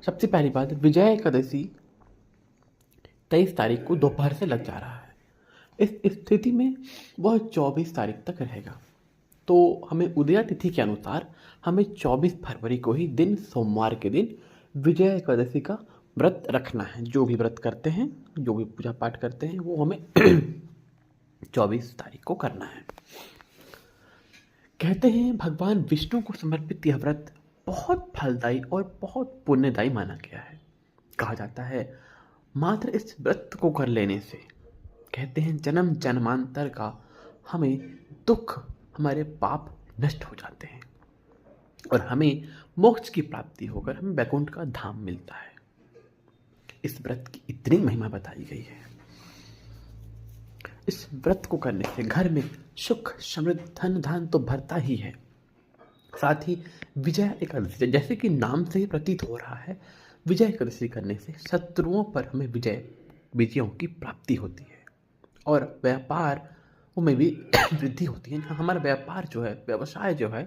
सबसे पहली बात, विजय एकादशी 23 तारीख को दोपहर से लग जा रहा है। इस स्थिति में वह 24 तारीख तक रहेगा। तो हमें उदया तिथि के अनुसार हमें 24 फरवरी को ही दिन सोमवार के दिन विजय एकादशी का व्रत रखना है। जो भी व्रत करते हैं, जो भी पूजा पाठ करते हैं, वो हमें 24 तारीख को करना है। कहते हैं भगवान विष्णु को समर्पित यह व्रत बहुत फलदायी और बहुत पुण्यदायी माना गया है। कहा जाता है मात्र इस व्रत को कर लेने से, कहते हैं जन्म जन्मांतर का हमें दुख, हमारे पाप नष्ट हो जाते हैं और हमें मोक्ष की प्राप्ति होकर हमें वैकुंठ का धाम मिलता है। इस व्रत की इतनी महिमा बताई गई है। इस व्रत को करने से घर में सुख, समृद्धि, धन धान तो भरता ही है, साथ ही विजय एकादशी, जैसे कि नाम से ही प्रतीत हो रहा है, विजय एकादशी करने से शत्रुओं पर हमें विजयों की प्राप्ति होती है और व्यापार में भी वृद्धि होती है। हमारा व्यापार जो है, व्यवसाय जो है,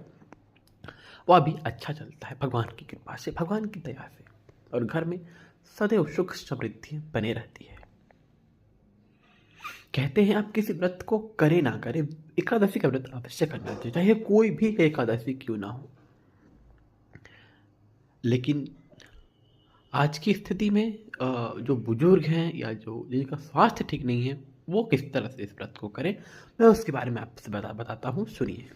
वह भी अच्छा चलता है भगवान की कृपा से, भगवान की दया से, और घर में सदैव सुख समृद्धि बने रहती है। कहते हैं आप किसी व्रत को करे ना करे, एकादशी का व्रत अवश्य करना चाहिए, चाहे कोई भी एकादशी क्यों ना हो। लेकिन आज की स्थिति में जो बुजुर्ग हैं या जो जिनका स्वास्थ्य ठीक नहीं है, वो किस तरह से इस व्रत को करें, मैं उसके बारे में आपसे बताता हूँ। सुनिए।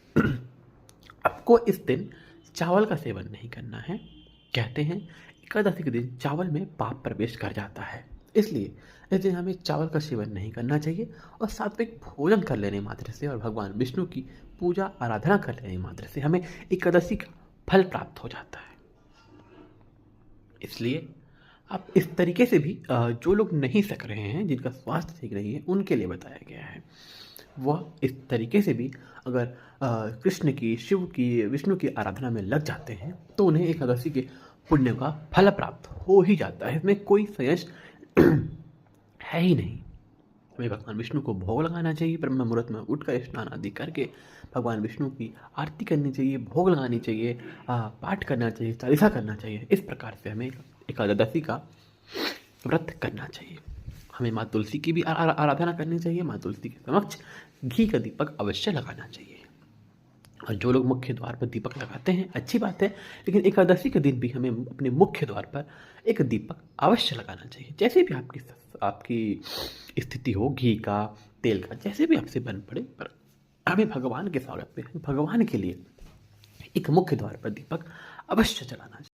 आपको इस दिन चावल का सेवन नहीं करना है। कहते हैं एकादशी के दिन चावल में पाप प्रवेश कर जाता है, इसलिए इस दिन हमें चावल का सेवन नहीं करना चाहिए और सात्विक भोजन कर लेने मात्र से और भगवान विष्णु की पूजा आराधना कर लेने मात्र से हमें एकादशी का फल प्राप्त हो जाता है। इसलिए आप इस तरीके से भी, जो लोग नहीं सक रहे हैं, जिनका स्वास्थ्य ठीक नहीं है, उनके लिए बताया गया है। वह इस तरीके से भी अगर कृष्ण की, शिव की, विष्णु की आराधना में लग जाते हैं तो उन्हें एकादशी के पुण्य का फल प्राप्त हो ही जाता है। इसमें कोई संशय है ही नहीं। हमें भगवान विष्णु को भोग लगाना चाहिए, ब्रह्म मुहूर्त में उठकर स्नान आदि करके भगवान विष्णु की आरती करनी चाहिए, भोग लगानी चाहिए, पाठ करना चाहिए, चालीसा करना चाहिए। इस प्रकार से हमें एकादशी का व्रत करना चाहिए। हमें माँ तुलसी की भी आराधना करनी चाहिए। माँ तुलसी के समक्ष घी का दीपक अवश्य लगाना चाहिए। और जो लोग मुख्य द्वार पर दीपक लगाते हैं, अच्छी बात है, लेकिन एकादशी के दिन भी हमें अपने मुख्य द्वार पर एक दीपक अवश्य लगाना चाहिए। जैसे भी आपकी स्थिति हो, घी का, तेल का, जैसे भी आपसे बन पड़े, पर हमें भगवान के स्वागत में, भगवान के लिए एक मुख्य द्वार पर दीपक अवश्य जलाना चाहिए।